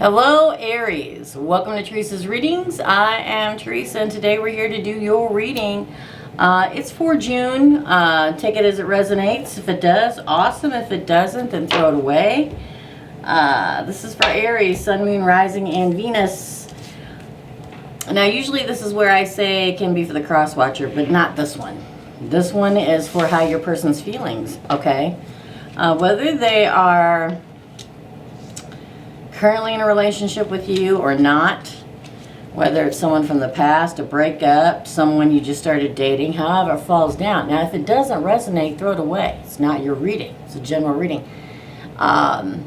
Hello Aries, welcome to Teresa's readings. I am Teresa and today we're here to do your reading. It's for June. Take it as it resonates. If it does, awesome. If it doesn't, then throw it away. This is for Aries, Sun, Moon, Rising, and Venus. Now usually this is where I say it can be for the cross watcher, but not this one. This one is for how your person's feelings, okay? Whether they are currently in a relationship with you or not, whether it's someone from the past, a breakup, someone you just started dating, however it falls down. Now if it doesn't resonate, throw it away. It's not your reading. It's a general reading. The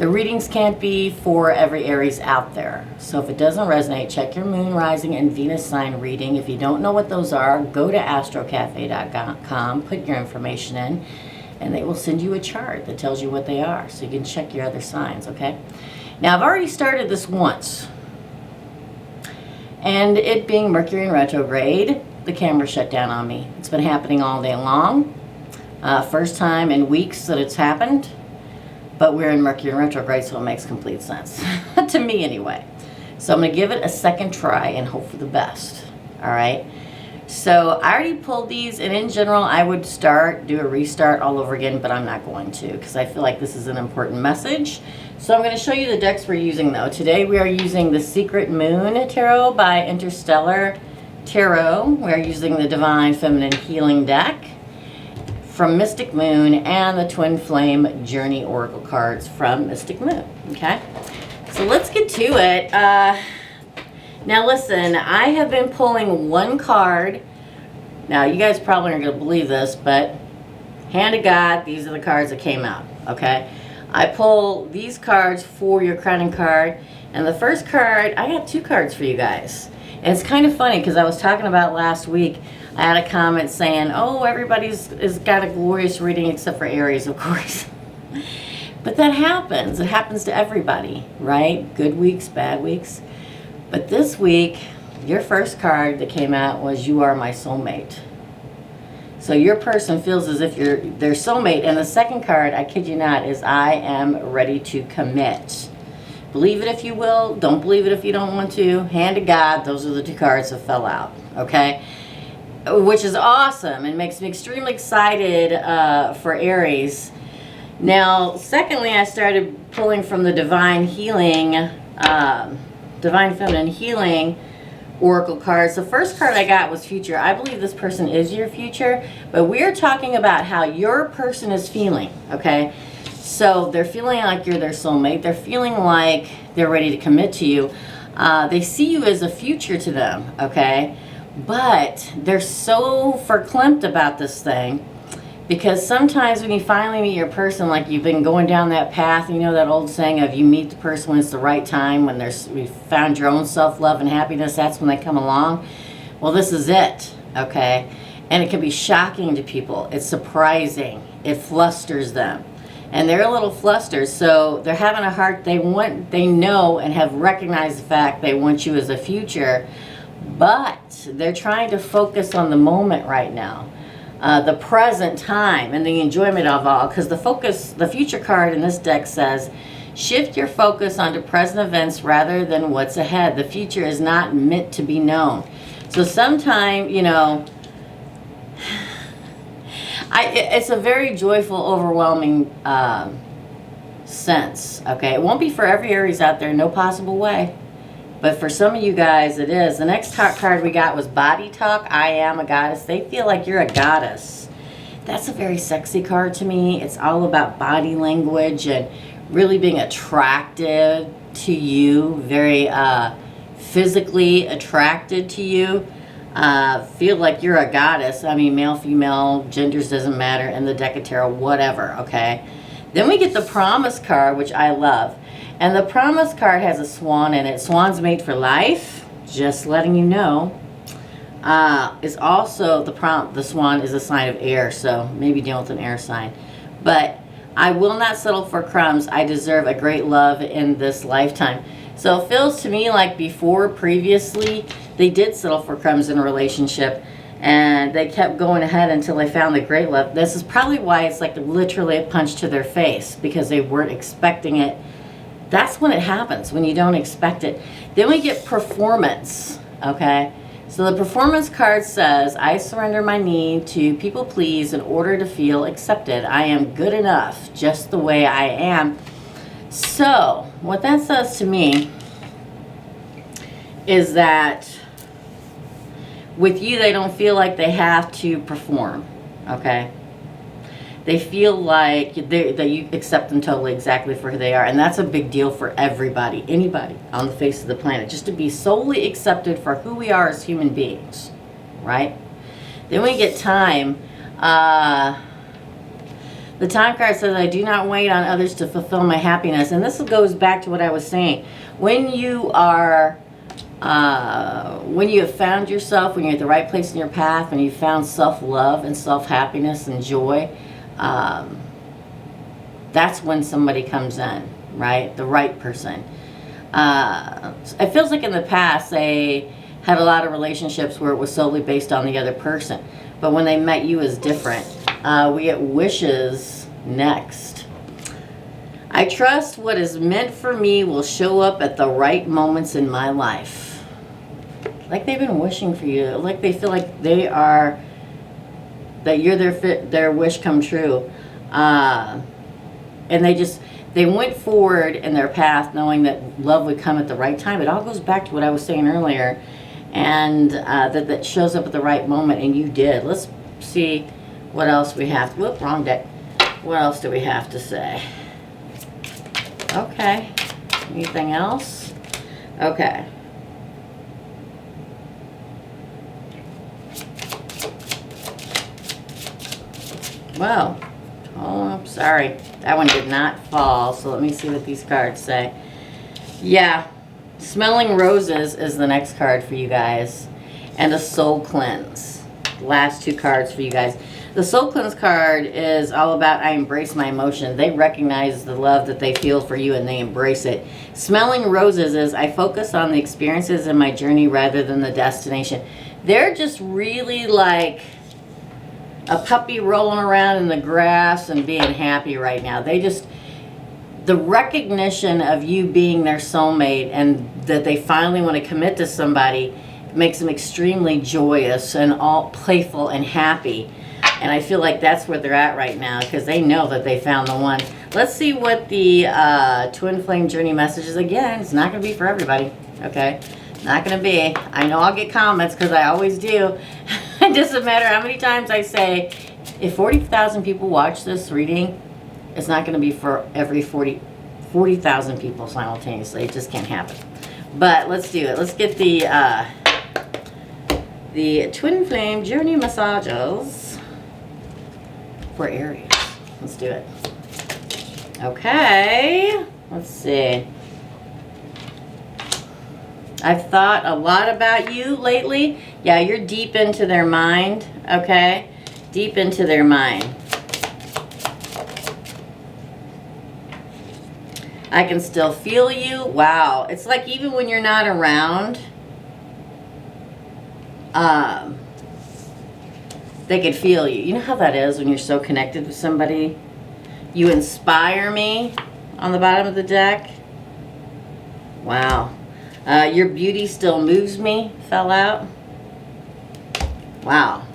readings can't be for every Aries out there. So if it doesn't resonate, check your Moon, Rising, and Venus sign reading. If you don't know what those are, go to astrocafe.com, put your information in, and they will send you a chart that tells you what they are, so you can check your other signs, okay? Now, I've already started this once, and it being Mercury in retrograde, the camera shut down on me. It's been happening all day long. First time in weeks that it's happened, but we're in Mercury in retrograde, so it makes complete sense, to me anyway. So I'm going to give it a second try and hope for the best, all right? So I already pulled these, and in general I would do a restart all over again, but I'm not going to because I feel like this is an important message. So I'm going to show you the decks we're using though. Today we are using the Secret Moon Tarot by Interstellar Tarot. We're using the Divine Feminine Healing deck from Mystic Moon and the Twin Flame Journey Oracle cards from Mystic Moon. Okay, so let's get to it. Now listen, I have been pulling one card. Now you guys probably aren't going to believe this, but hand of God, these are the cards that came out, okay? I pull these cards for your crowning card, and the first card, I got two cards for you guys. And it's kind of funny because I was talking about last week, I had a comment saying, oh, everybody's got a glorious reading except for Aries, of course. But that happens. It happens to everybody, right? Good weeks, bad weeks. But this week, your first card that came out was You Are My Soulmate. So your person feels as if you're their soulmate. And the second card, I kid you not, is I Am Ready to Commit. Believe it if you will. Don't believe it if you don't want to. Hand to God, those are the two cards that fell out. Okay? Which is awesome and makes me extremely excited for Aries. Now, secondly, I started pulling from the Divine Feminine Healing Oracle cards. The first card I got was Future. I believe this person is your future, but we're talking about how your person is feeling, okay? So they're feeling like you're their soulmate. They're feeling like they're ready to commit to you. They see you as a future to them, okay? But they're so verklempt about this thing, because sometimes when you finally meet your person, like you've been going down that path, you know that old saying of you meet the person when it's the right time, when you've found your own self-love and happiness, that's when they come along. Well, this is it, okay? And it can be shocking to people. It's surprising. It flusters them. And they're a little flustered, so they're having a heart. They know and have recognized the fact they want you as a future, but they're trying to focus on the moment right now. The present time and the enjoyment of all, because the future card in this deck says shift your focus onto present events rather than what's ahead. The future is not meant to be known. So sometime, you know, it's a very joyful, overwhelming sense, okay? It won't be for every Aries out there, no possible way. But for some of you guys, it is. The next card we got was Body Talk, I Am a Goddess. They feel like you're a goddess. That's a very sexy card to me. It's all about body language and really being attractive to you, very physically attracted to you. Feel like you're a goddess. I mean, male, female, genders doesn't matter in the deck of tarot, whatever, okay? Then we get the Promise card, which I love. And the Promise card has a swan in it. Swan's made for life, just letting you know. Is also, the swan is a sign of air, so maybe deal with an air sign. But I will not settle for crumbs. I deserve a great love in this lifetime. So it feels to me like previously, they did settle for crumbs in a relationship. And they kept going ahead until they found the great love. This is probably why it's like literally a punch to their face, because they weren't expecting it That's when it happens, when you don't expect it. Then we get performance, okay? So the performance card says, I surrender my need to people please in order to feel accepted. I am good enough just the way I am. So what that says to me is that with you, they don't feel like they have to perform, okay? They feel like that you accept them totally exactly for who they are. And that's a big deal for everybody, anybody on the face of the planet, just to be solely accepted for who we are as human beings, right? Then we get time. The time card says, I do not wait on others to fulfill my happiness. And this goes back to what I was saying. When you are, when you have found yourself, when you're at the right place in your path, when you've found self-love and self-happiness and joy, that's when somebody comes in, right? The right person. It feels like in the past they had a lot of relationships where it was solely based on the other person. But when they met you is different. We get wishes next. I trust what is meant for me will show up at the right moments in my life. Like they've been wishing for you. Like they feel like they are, that you're their wish come true. And they went forward in their path knowing that love would come at the right time. It all goes back to what I was saying earlier. And that shows up at the right moment, and you did. Let's see what else we have. Whoop, wrong deck. What else do we have to say? Okay. Anything else? Okay. Well, oh, sorry. That one did not fall, so let me see what these cards say. Yeah, smelling roses is the next card for you guys. And a soul cleanse. Last two cards for you guys. The soul cleanse card is all about I embrace my emotion. They recognize the love that they feel for you and they embrace it. Smelling roses is I focus on the experiences in my journey rather than the destination. They're just really like a puppy rolling around in the grass and being happy right now. They just, the recognition of you being their soulmate and that they finally want to commit to somebody makes them extremely joyous and all playful and happy. And I feel like that's where they're at right now because they know that they found the one. Let's see what the Twin Flame Journey message is. Again, it's not going to be for everybody, okay? Not going to be. I know I'll get comments because I always do. It doesn't matter how many times I say, if 40,000 people watch this reading, it's not going to be for every 40,000 people simultaneously. It just can't happen. But let's do it. Let's get the Twin Flame Journey massages for Aries. Let's do it. Okay. Let's see. I've thought a lot about you lately. Yeah, you're deep into their mind, okay? Deep into their mind. I can still feel you. Wow. It's like even when you're not around, they can feel you. You know how that is when you're so connected with somebody? You inspire me on the bottom of the deck. Wow. Your beauty still moves me, fell out. Wow.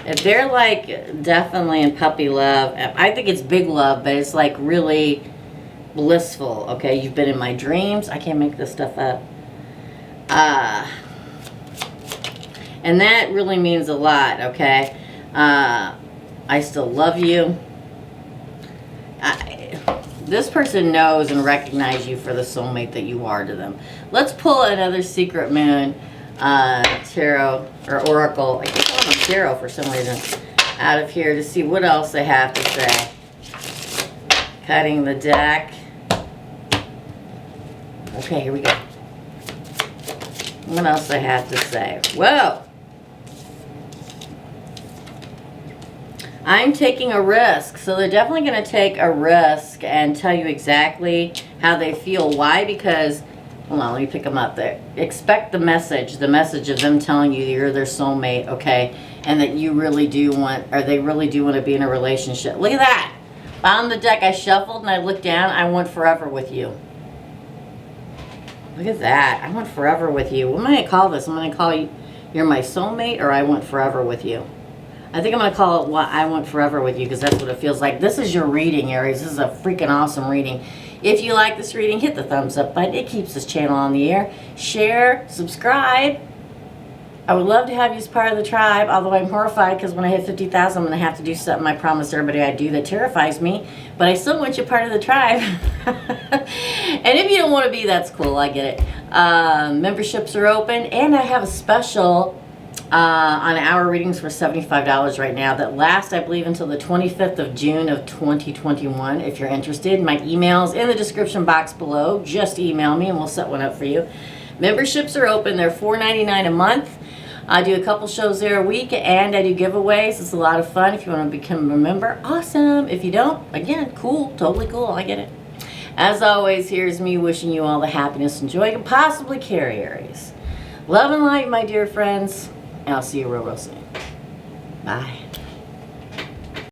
If they're like definitely in puppy love, I think it's big love, but it's like really blissful. Okay, you've been in my dreams. I can't make this stuff up. And that really means a lot, okay? I still love you. This person knows and recognizes you for the soulmate that you are to them. Let's pull another Secret Moon tarot or oracle. I keep calling them tarot for some reason. Out of here to see what else they have to say. Cutting the deck. Okay, here we go. What else they have to say? Whoa! I'm taking a risk. So they're definitely going to take a risk and tell you exactly how they feel. Why? Because, hold on, let me pick them up there. Expect the message of them telling you you're their soulmate, okay? And that you really do want, or they really do want to be in a relationship. Look at that. On the deck, I shuffled and I looked down. I want forever with you. Look at that. I want forever with you. What am I going to call this? I'm going to call you, you're my soulmate, or I want forever with you. I think I'm going to call it what I want forever with you, because that's what it feels like. This is your reading, Aries. This is a freaking awesome reading. If you like this reading, hit the thumbs up button. It keeps this channel on the air. Share, subscribe. I would love to have you as part of the tribe, although I'm horrified because when I hit 50,000, I'm going to have to do something I promised everybody I'd do that terrifies me. But I still want you part of the tribe. And if you don't want to be, that's cool. I get it. Memberships are open. And I have a special on hour readings for $75 right now that lasts, I believe, until the 25th of June of 2021. If you're interested, my email's in the description box below. Just email me and we'll set one up for you. Memberships are open. They're $4.99 a month. I do a couple shows there a week, and I do giveaways. It's a lot of fun. If you want to become a member, awesome. If you don't, again, cool, totally cool. I get it. As always, here's me wishing you all the happiness and joy you can possibly carry, Aries. Love and light, my dear friends, and I'll see you real soon. Bye.